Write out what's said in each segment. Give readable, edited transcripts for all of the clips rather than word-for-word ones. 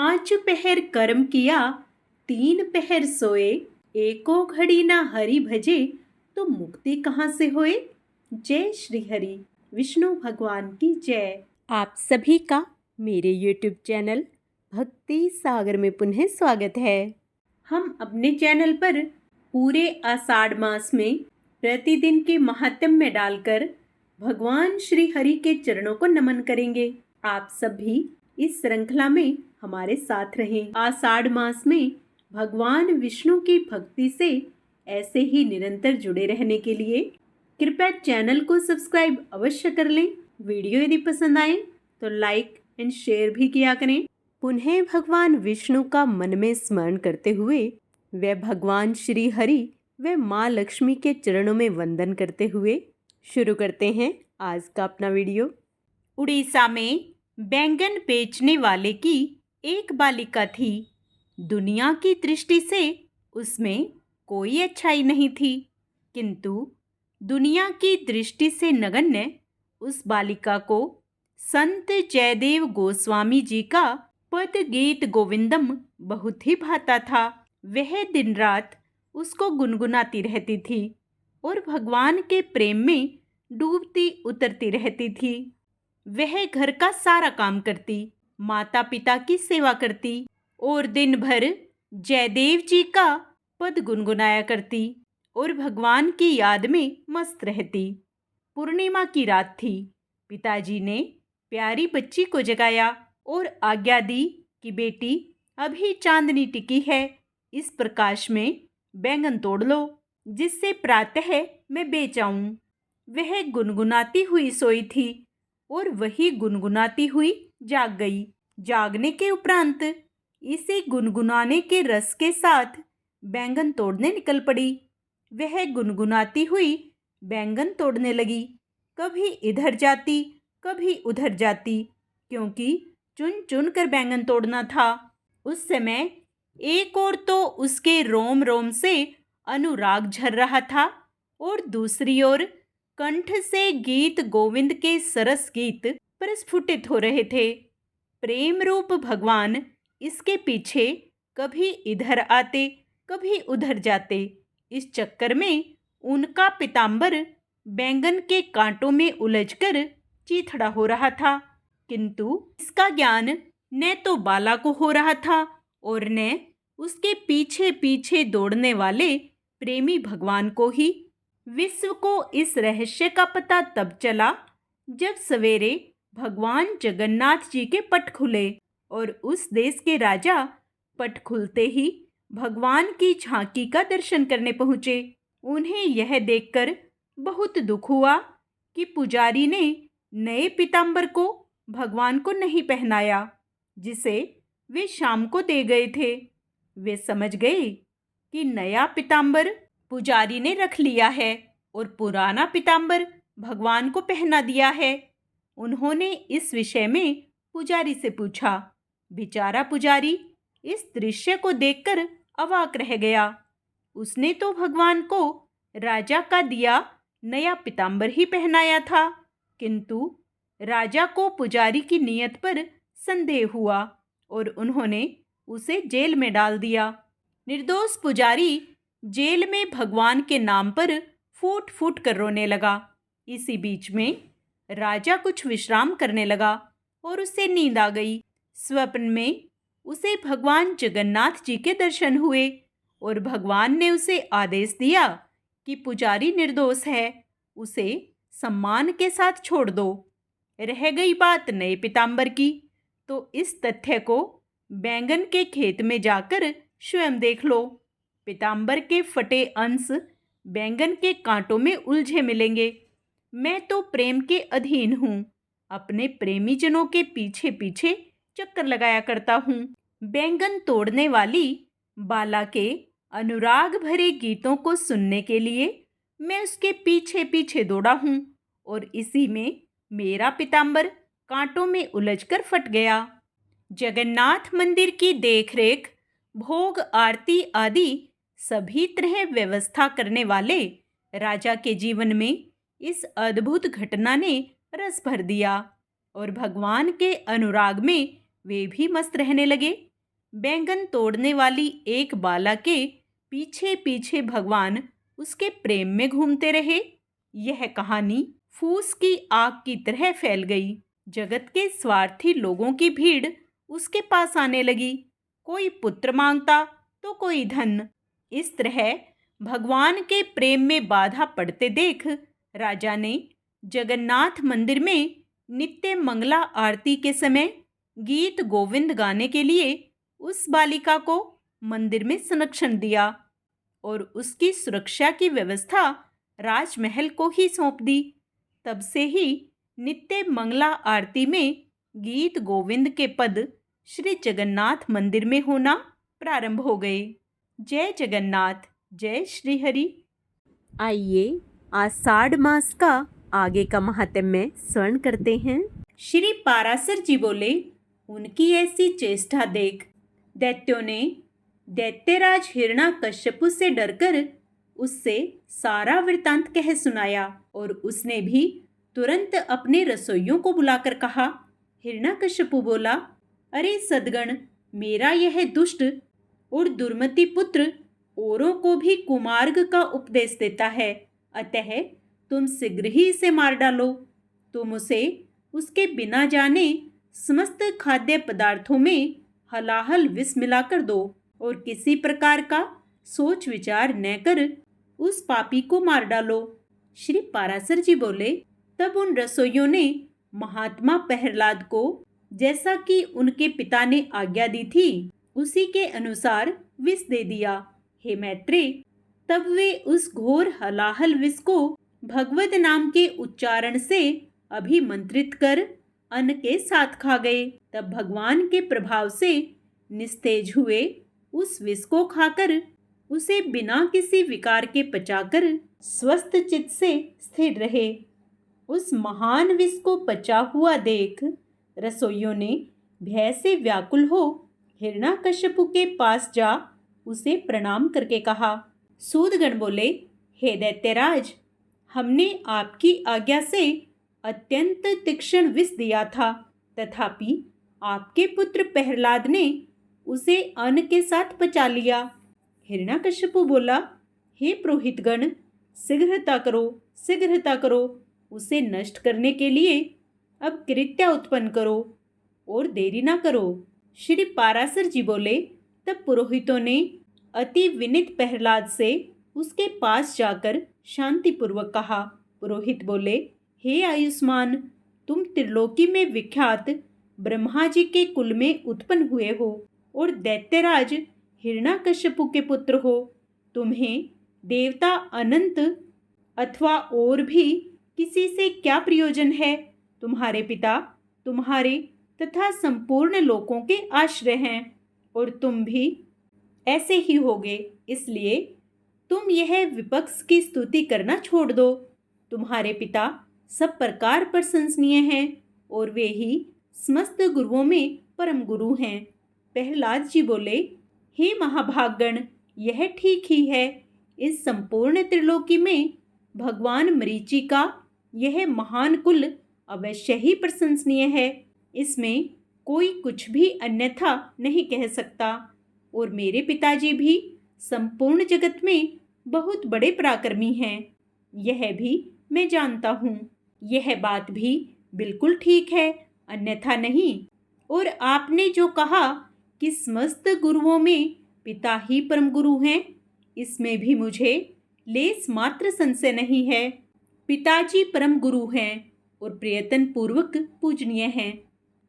पाँच पहर कर्म किया, तीन पहर सोए, एको घड़ी ना हरि भजे, तो मुक्ति कहाँ से होए। जय श्री हरि। विष्णु भगवान की जय। आप सभी का मेरे YouTube चैनल भक्ति सागर में पुनः स्वागत है। हम अपने चैनल पर पूरे आषाढ़ मास में प्रतिदिन के महात्म्य डालकर भगवान श्री हरि के चरणों को नमन करेंगे। आप सभी इस श्रृंखला में हमारे साथ रहें। आषाढ़ मास में भगवान विष्णु की भक्ति से ऐसे ही निरंतर जुड़े रहने के लिए कृपया चैनल को सब्सक्राइब अवश्य कर लें। वीडियो यदि पसंद आए तो लाइक एंड शेयर भी किया करें। पुनः भगवान विष्णु का मन में स्मरण करते हुए व भगवान श्री हरि व माँ लक्ष्मी के चरणों में वंदन करते हुए शुरू करते हैं आज का अपना वीडियो। उड़ीसा में बैंगन बेचने वाले की एक बालिका थी। दुनिया की दृष्टि से उसमें कोई अच्छाई नहीं थी, किंतु दुनिया की दृष्टि से नगण्य उस बालिका को संत जयदेव गोस्वामी जी का पद गीत गोविंदम बहुत ही भाता था। वह दिन रात उसको गुनगुनाती रहती थी और भगवान के प्रेम में डूबती उतरती रहती थी। वह घर का सारा काम करती, माता पिता की सेवा करती और दिन भर जयदेव जी का पद गुनगुनाया करती और भगवान की याद में मस्त रहती। पूर्णिमा की रात थी। पिताजी ने प्यारी बच्ची को जगाया और आज्ञा दी कि बेटी, अभी चांदनी टिकी है, इस प्रकाश में बैंगन तोड़ लो, जिससे प्रातः मैं बेच आऊं। वह गुनगुनाती हुई सोई थी और वही गुनगुनाती हुई जाग गई। जागने के उपरांत इसे गुनगुनाने के रस के साथ बैंगन तोड़ने निकल पड़ी। वह गुनगुनाती हुई बैंगन तोड़ने लगी। कभी इधर जाती, कभी उधर जाती, क्योंकि चुन चुन कर बैंगन तोड़ना था। उस समय एक ओर तो उसके रोम रोम से अनुराग झर रहा था और दूसरी ओर कंठ से गीत गोविंद के सरस गीत प्रस्फुटित हो रहे थे। प्रेम रूप भगवान इसके पीछे कभी इधर आते, कभी उधर जाते। इस चक्कर में उनका पीताम्बर बैंगन के कांटों में उलझकर चीथड़ा हो रहा था, किंतु इसका ज्ञान न तो बाला को हो रहा था और न उसके पीछे पीछे दौड़ने वाले प्रेमी भगवान को ही। विश्व को इस रहस्य का पता तब चला जब सवेरे भगवान जगन्नाथ जी के पट खुले और उस देश के राजा पट खुलते ही भगवान की झांकी का दर्शन करने पहुँचे। उन्हें यह देखकर बहुत दुख हुआ कि पुजारी ने नए पीताम्बर को भगवान को नहीं पहनाया, जिसे वे शाम को दे गए थे। वे समझ गए कि नया पीताम्बर पुजारी ने रख लिया है और पुराना पीताम्बर भगवान को पहना दिया है। उन्होंने इस विषय में पुजारी से पूछा। बेचारा पुजारी इस दृश्य को देखकर अवाक रह गया। उसने तो भगवान को राजा का दिया नया पीताम्बर ही पहनाया था, किंतु राजा को पुजारी की नीयत पर संदेह हुआ और उन्होंने उसे जेल में डाल दिया। निर्दोष पुजारी जेल में भगवान के नाम पर फूट फूट कर रोने लगा। इसी बीच में राजा कुछ विश्राम करने लगा और उसे नींद आ गई। स्वप्न में उसे भगवान जगन्नाथ जी के दर्शन हुए और भगवान ने उसे आदेश दिया कि पुजारी निर्दोष है, उसे सम्मान के साथ छोड़ दो। रह गई बात नए पीताम्बर की, तो इस तथ्य को बैंगन के खेत में जाकर स्वयं देख लो। पीताम्बर के फटे अंश बैंगन के कांटों में उलझे मिलेंगे। मैं तो प्रेम के अधीन हूँ, अपने प्रेमी जनों के पीछे पीछे चक्कर लगाया करता हूँ। बैंगन तोड़ने वाली बाला के अनुराग भरे गीतों को सुनने के लिए मैं उसके पीछे पीछे दौड़ा हूँ और इसी में मेरा पीताम्बर कांटों में उलझकर फट गया। जगन्नाथ मंदिर की देखरेख, भोग आरती आदि सभी तरह व्यवस्था करने वाले राजा के जीवन में इस अद्भुत घटना ने रस भर दिया और भगवान के अनुराग में वे भी मस्त रहने लगे। बैंगन तोड़ने वाली एक बाला के पीछे पीछे भगवान उसके प्रेम में घूमते रहे। यह कहानी फूस की आग की तरह फैल गई। जगत के स्वार्थी लोगों की भीड़ उसके पास आने लगी। कोई पुत्र मांगता तो कोई धन। इस तरह भगवान के प्रेम में बाधा पड़ते देख राजा ने जगन्नाथ मंदिर में नित्य मंगला आरती के समय गीत गोविंद गाने के लिए उस बालिका को मंदिर में संरक्षण दिया और उसकी सुरक्षा की व्यवस्था राजमहल को ही सौंप दी। तब से ही नित्य मंगला आरती में गीत गोविंद के पद श्री जगन्नाथ मंदिर में होना प्रारंभ हो गए। जय जगन्नाथ, जय श्री हरि। आइए आषाढ़ मास का आगे का महात्म्य स्मरण करते हैं। श्री पाराशर जी बोले, उनकी ऐसी चेष्टा देख दैत्यों ने दैत्यराज हिरण्याकश्यपु से डरकर उससे सारा वृतांत कह सुनाया और उसने भी तुरंत अपने रसोइयों को बुलाकर कहा। हिरण्याकश्यपु बोला, अरे सद्गण, मेरा यह दुष्ट और दुर्मति पुत्र औरों को भी कुमार्ग का उपदेश देता है, अतः तुम शीघ्र ही इसे मार डालो। तुम उसे उसके बिना जाने समस्त खाद्य पदार्थों में हलाहल विष मिलाकर दो और किसी प्रकार का सोच विचार न कर उस पापी को मार डालो। श्री पाराशर जी बोले, तब उन रसोइयों ने महात्मा प्रहलाद को जैसा कि उनके पिता ने आज्ञा दी थी उसी के अनुसार विष दे दिया। हे मैत्रेय, तब वे उस घोर हलाहल विष को भगवत नाम के उच्चारण से अभिमंत्रित कर अन्न के साथ खा गए। तब भगवान के प्रभाव से निस्तेज हुए उस विष को खाकर उसे बिना किसी विकार के पचाकर स्वस्थ चित्त से स्थिर रहे। उस महान विष को पचा हुआ देख रसोइयों ने भय से व्याकुल हो हिरण्याकश्यपु के पास जा उसे प्रणाम करके कहा। सूदगण बोले, हे दैत्यराज, हमने आपकी आज्ञा से अत्यंत तीक्ष्ण विष दिया था, तथापि आपके पुत्र प्रहलाद ने उसे अन्न के साथ पचा लिया। हिरण्याकश्यपु बोला, हे पुरोहितगण, शीघ्रता करो, शीघ्रता करो, उसे नष्ट करने के लिए अब कृत्या उत्पन्न करो और देरी ना करो। श्री पाराशर जी बोले, तब पुरोहितों ने अति विनीत प्रहलाद से उसके पास जाकर शांतिपूर्वक कहा। पुरोहित बोले, हे आयुष्मान, तुम त्रिलोकी में विख्यात ब्रह्मा जी के कुल में उत्पन्न हुए हो और दैत्यराज हिरण्याकश्यपु के पुत्र हो। तुम्हें देवता अनंत अथवा और भी किसी से क्या प्रयोजन है? तुम्हारे पिता तुम्हारे तथा संपूर्ण लोकों के आश्रय हैं और तुम भी ऐसे ही होगे। इसलिए तुम यह विपक्ष की स्तुति करना छोड़ दो। तुम्हारे पिता सब प्रकार प्रशंसनीय हैं और वे ही समस्त गुरुओं में परम गुरु हैं। प्रहलाद जी बोले, हे महाभागगण, यह ठीक ही है। इस संपूर्ण त्रिलोकी में भगवान मरीचि का यह महान कुल अवश्य ही प्रशंसनीय है। इसमें कोई कुछ भी अन्यथा नहीं कह सकता और मेरे पिताजी भी संपूर्ण जगत में बहुत बड़े पराक्रमी हैं, यह भी मैं जानता हूँ। यह बात भी बिल्कुल ठीक है, अन्यथा नहीं। और आपने जो कहा कि समस्त गुरुओं में पिता ही परम गुरु हैं, इसमें भी मुझे लेस मात्र संशय नहीं है। पिताजी परम गुरु हैं और प्रयत्न पूर्वक पूजनीय हैं,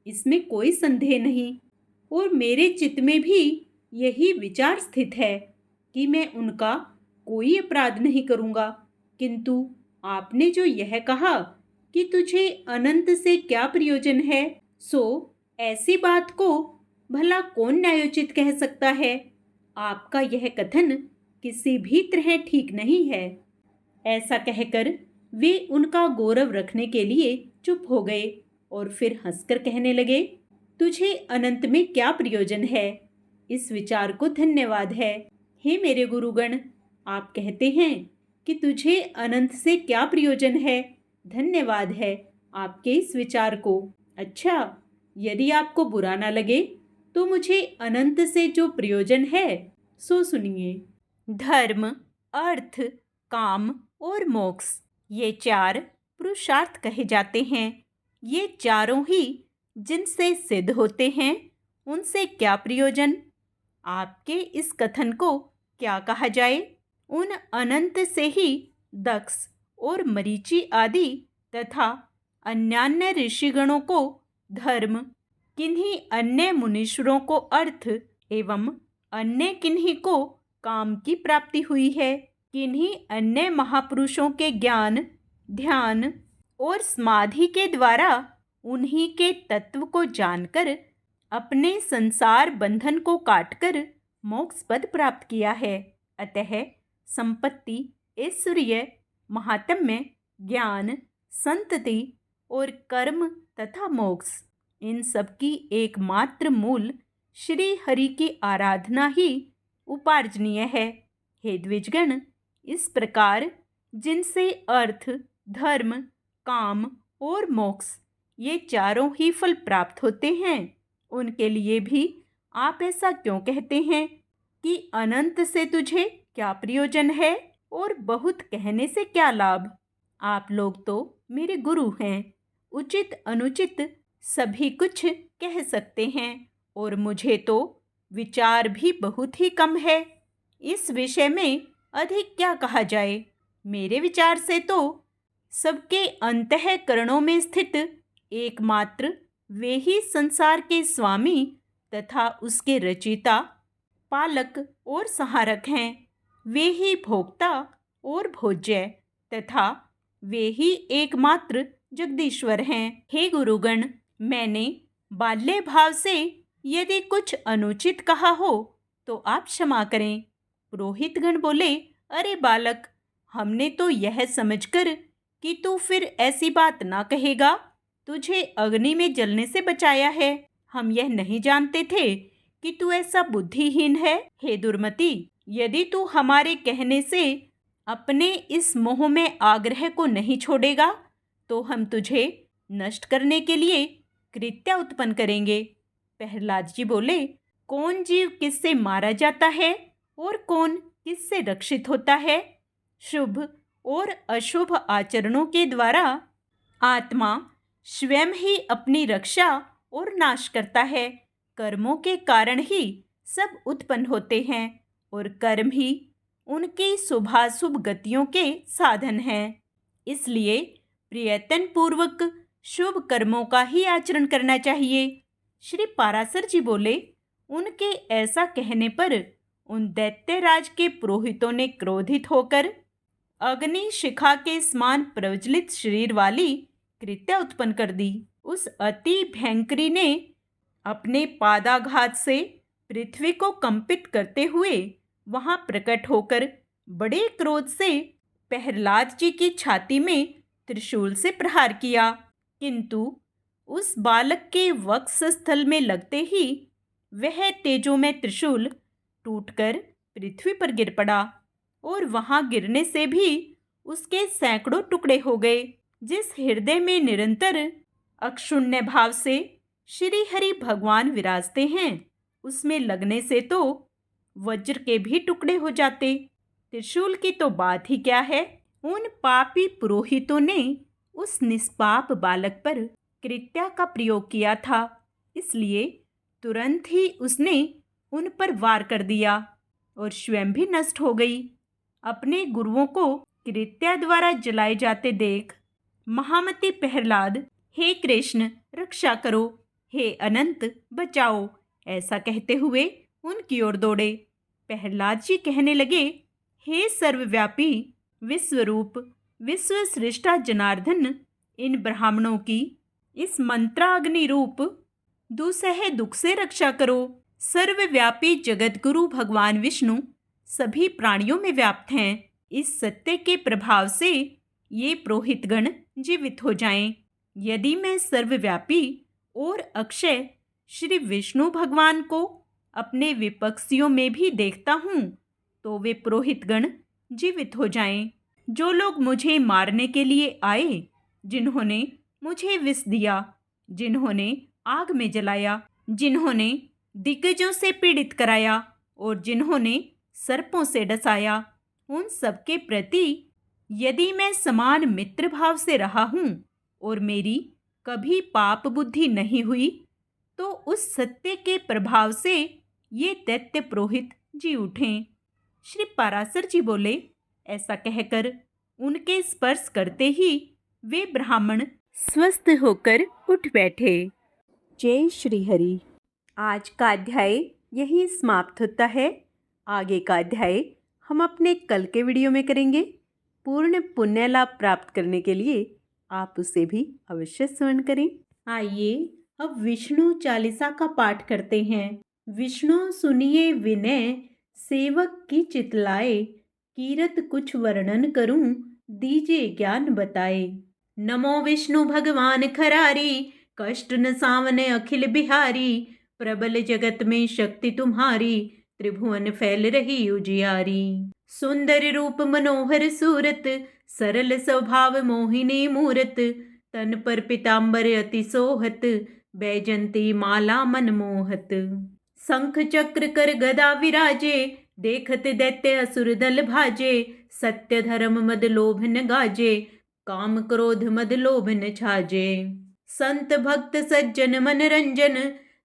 इसमें कोई संदेह नहीं। और मेरे चित्त में भी यही विचार स्थित है कि मैं उनका कोई अपराध नहीं करूँगा। किंतु आपने जो यह कहा कि तुझे अनंत से क्या प्रयोजन है, सो ऐसी बात को भला कौन न्यायोचित कह सकता है? आपका यह कथन किसी भी तरह ठीक नहीं है। ऐसा कहकर वे उनका गौरव रखने के लिए चुप हो गए और फिर हंसकर कहने लगे, तुझे अनंत में क्या प्रयोजन है? इस विचार को धन्यवाद है। हे मेरे गुरुगण, आप कहते हैं कि तुझे अनंत से क्या प्रयोजन है। धन्यवाद है आपके इस विचार को। अच्छा, यदि आपको बुरा ना लगे तो मुझे अनंत से जो प्रयोजन है सो सुनिए। धर्म, अर्थ, काम और मोक्ष, ये चार पुरुषार्थ कहे जाते हैं। ये चारों ही जिनसे सिद्ध होते हैं, उनसे क्या प्रयोजन? आपके इस कथन को क्या कहा जाए? उन अनंत से ही दक्ष और मरीचि आदि तथा अन्यान्य ऋषिगणों को धर्म, किन्हीं अन्य मुनीश्वरों को अर्थ एवं अन्य किन्हीं को काम की प्राप्ति हुई है। किन्हीं अन्य महापुरुषों के ज्ञान, ध्यान और समाधि के द्वारा उन्हीं के तत्व को जानकर अपने संसार बंधन को काटकर मोक्ष पद प्राप्त किया है। अतः संपत्ति, ऐश्वर्य, महात्म्य, ज्ञान, संतति और कर्म तथा मोक्ष, इन सब की एकमात्र मूल श्री हरि की आराधना ही उपार्जनीय है। हे द्विजगण, इस प्रकार जिनसे अर्थ, धर्म, काम और मोक्ष, ये चारों ही फल प्राप्त होते हैं, उनके लिए भी आप ऐसा क्यों कहते हैं कि अनंत से तुझे क्या प्रयोजन है और बहुत कहने से क्या लाभ? आप लोग तो मेरे गुरु हैं, उचित अनुचित सभी कुछ कह सकते हैं और मुझे तो विचार भी बहुत ही कम है। इस विषय में अधिक क्या कहा जाए? मेरे विचार से तो सबके अंतःकरणों में स्थित एकमात्र वे ही संसार के स्वामी तथा उसके रचयिता, पालक और संहारक हैं। वे ही भोक्ता और भोज्य तथा वे ही एकमात्र जगदीश्वर हैं। हे गुरुगण, मैंने बाल्य भाव से यदि कुछ अनुचित कहा हो तो आप क्षमा करें। पुरोहितगण बोले, अरे बालक, हमने तो यह समझकर कि तू फिर ऐसी बात ना कहेगा, तुझे अग्नि में जलने से बचाया है। हम यह नहीं जानते थे कि तू ऐसा बुद्धिहीन है। हे दुर्मति, यदि तू हमारे कहने से अपने इस मोह में आग्रह को नहीं छोड़ेगा तो हम तुझे नष्ट करने के लिए कृत्य उत्पन्न करेंगे। प्रहलाद जी बोले, कौन जीव किससे मारा जाता है और कौन किससे रक्षित होता है? शुभ और अशुभ आचरणों के द्वारा आत्मा स्वयं ही अपनी रक्षा और नाश करता है। कर्मों के कारण ही सब उत्पन्न होते हैं और कर्म ही उनकी शुभाशुभ गतियों के साधन हैं। इसलिए प्रयत्न पूर्वक शुभ कर्मों का ही आचरण करना चाहिए। श्री पाराशर जी बोले, उनके ऐसा कहने पर उन दैत्यराज के पुरोहितों ने क्रोधित होकर अग्नि शिखा के समान प्रज्वलित शरीर वाली कृत्य उत्पन्न कर दी। उस अति भयंकरी ने अपने पादाघात से पृथ्वी को कंपित करते हुए वहां प्रकट होकर बड़े क्रोध से प्रहलाद जी की छाती में त्रिशूल से प्रहार किया, किंतु उस बालक के वक्षस्थल में लगते ही वह तेजोमय त्रिशूल टूटकर पृथ्वी पर गिर पड़ा और वहां गिरने से भी उसके सैकड़ों टुकड़े हो गए। जिस हृदय में निरंतर अक्षुण्य भाव से श्री हरि भगवान विराजते हैं, उसमें लगने से तो वज्र के भी टुकड़े हो जाते। त्रिशूल की तो बात ही क्या है। उन पापी पुरोहितों ने उस निष्पाप बालक पर कृत्या का प्रयोग किया था, इसलिए तुरंत ही उसने उन पर वार कर दिया और स्वयं भी नष्ट हो गई। अपने गुरुओं को कृत्या द्वारा जलाए जाते देख महामती प्रहलाद, हे कृष्ण रक्षा करो, हे अनंत बचाओ, ऐसा कहते हुए उनकी ओर दौड़े। प्रहलाद जी कहने लगे, हे सर्वव्यापी विश्वरूप विश्व सृष्टा जनार्दन, इन ब्राह्मणों की इस मंत्राग्नि रूप दुसह दुख से रक्षा करो। सर्वव्यापी जगत गुरु भगवान विष्णु सभी प्राणियों में व्याप्त हैं। इस सत्य के प्रभाव से ये पुरोहितगण जीवित हो जाएं। यदि मैं सर्वव्यापी और अक्षय श्री विष्णु भगवान को अपने विपक्षियों में भी देखता हूँ तो वे पुरोहितगण जीवित हो जाएं। जो लोग मुझे मारने के लिए आए, जिन्होंने मुझे विष दिया, जिन्होंने आग में जलाया, जिन्होंने दिग्गजों से पीड़ित कराया और जिन्होंने सर्पों से डसाया, उन सबके प्रति यदि मैं समान मित्र भाव से रहा हूँ और मेरी कभी पाप बुद्धि नहीं हुई, तो उस सत्य के प्रभाव से ये दैत्य पुरोहित जी उठें। श्री पराशर जी बोले। ऐसा कहकर उनके स्पर्श करते ही वे ब्राह्मण स्वस्थ होकर उठ बैठे। जय श्री हरि। आज का अध्याय यहीं समाप्त होता है। आगे का अध्याय हम अपने कल के वीडियो में करेंगे। पूर्ण पुण्य लाभ प्राप्त करने के लिए आप उसे भी अवश्य श्रवण करें। आइए अब विष्णु चालीसा का पाठ करते हैं। विष्णु सुनिए विनय, सेवक की चितलाए, कीरत कुछ वर्णन करूं, दीजिए ज्ञान बताए। नमो विष्णु भगवान खरारी, कष्ट न सावने अखिल बिहारी। प्रबल जगत में शक्ति तुम्हारी, त्रिभुवन फैल रही उजियारी। सुंदर रूप मनोहर सूरत, सरल स्वभाव मोहिनी मूरत। तन पर पीतांबर अति सोहत, बैजंती माला मनमोहत। शंख चक्र कर गदा विराजे, देखत दैत्य असुर दल भाजे। सत्य धर्म मद लोभ न गाजे, काम क्रोध मद लोभ न छाजे। संत भक्त सज्जन मन रंजन,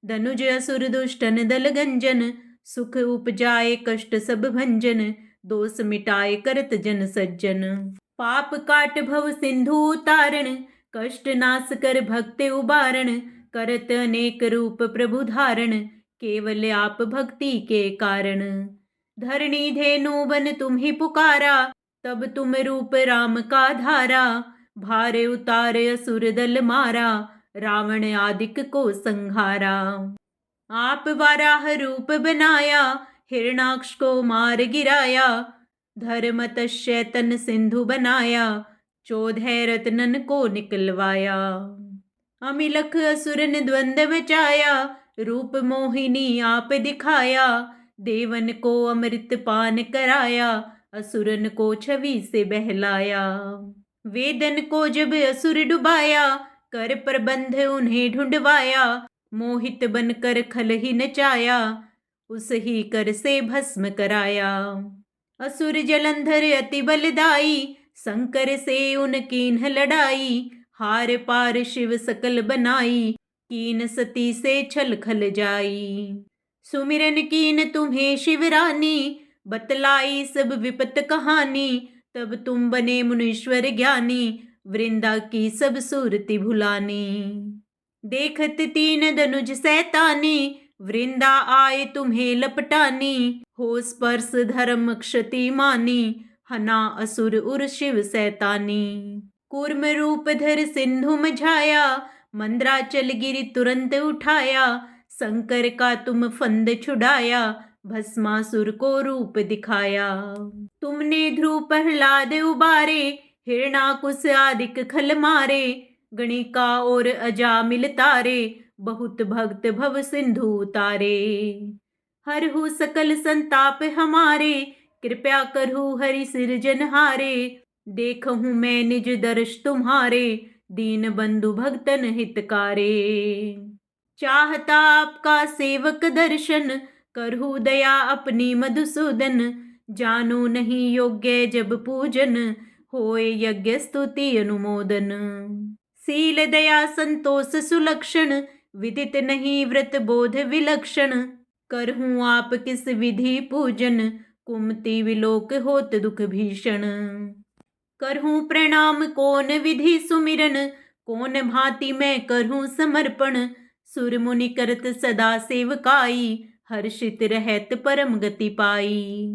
धनुज असुर दुष्टन दल गंजन। सुख उपजाए कष्ट सब भंजन, दोष मिटाए करत जन सज्जन। पाप काट भव सिंधु उतारण, कष्ट नाश कर भक्त उबारण। करत अनेक रूप प्रभु धारण, केवल आप भक्ति के कारण। धरणी धेनु बन तुम ही पुकारा, तब तुम रूप राम का धारा। भार उतार असुर दल मारा, रावण आदिक को संहारा। आप वाराह रूप बनाया, हिरणाक्ष को मार गिराया। धर्म तस्य तन सिंधु बनाया, 14 रत्नन को निकलवाया। अमिलख असुरन द्वंद्व बचाया, रूप मोहिनी आप दिखाया। देवन को अमृत पान कराया, असुरन को छवि से बहलाया। वेदन को जब असुर डुबाया, कर प्रबंध उन्हें ढूंढवाया। मोहित बनकर खल ही नचाया, उस ही कर से भस्म कराया। असुर जलंधर अति बलदाई, शंकर से उनकीन्ह लड़ाई। हार पार शिव सकल बनाई, कीन सती से छल खल जाई। सुमिरन कीन तुम्हें शिवरानी, बतलाई सब विपत कहानी। तब तुम बने मुनीश्वर ज्ञानी, वृंदा की सब सूरति भुलानी। देखत 3 धनुज सैतानी, वृंदा आए तुम्हें लपटानी। हो स्पर्श धर्म क्षति मानी, हना असुर उर शिव सैतानी। कूर्म रूप धर सिंधु मझाया, मंद्राचल गिरि तुरंत उठाया। शंकर का तुम फंद छुड़ाया, भस्मासुर को रूप दिखाया। तुमने ध्रुव प्रहलाद उबारे, हिरणाकुश आदिक खल मारे। गणिका और अजामिल तारे, बहुत भक्त भव सिंधु उतारे। हरहु सकल संताप हमारे, कृपया करहु हरि सिरजनहारे। देखहूँ मैं निज दर्श तुम्हारे, दीन बंधु भक्तन हितकारे। चाहता आपका सेवक दर्शन, करहु दया अपनी मधुसूदन। जानो नहीं योग्य जब पूजन, होए यज्ञ स्तुति अनुमोदन। सील दया संतोष सुलक्षण, विदित नहीं व्रत बोध विलक्षण। करहूँ आप किस विधि पूजन, कुमति विलोक होत दुख भीषण। करहूँ प्रणाम कौन विधि सुमिरन, कौन भांति मैं करहूँ समर्पण। सुर मुनि करत सदा सेवकाई, हर्षित रहत परम गति पाई।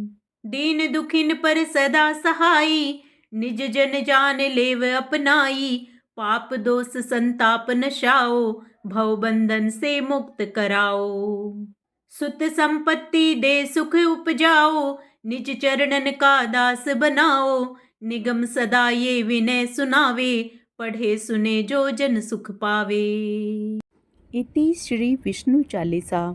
दीन दुखिन पर सदा सहाई, निज जन जान लेव अपनाई। पाप दोष संताप नशाओ, भव बंधन से मुक्त कराओ। सुत संपत्ति दे सुख उपजाओ, निज चरणन का दास बनाओ। निगम सदा ये विनय सुनावे, पढ़े सुने जो जन सुख पावे। इति श्री विष्णु चालीसा।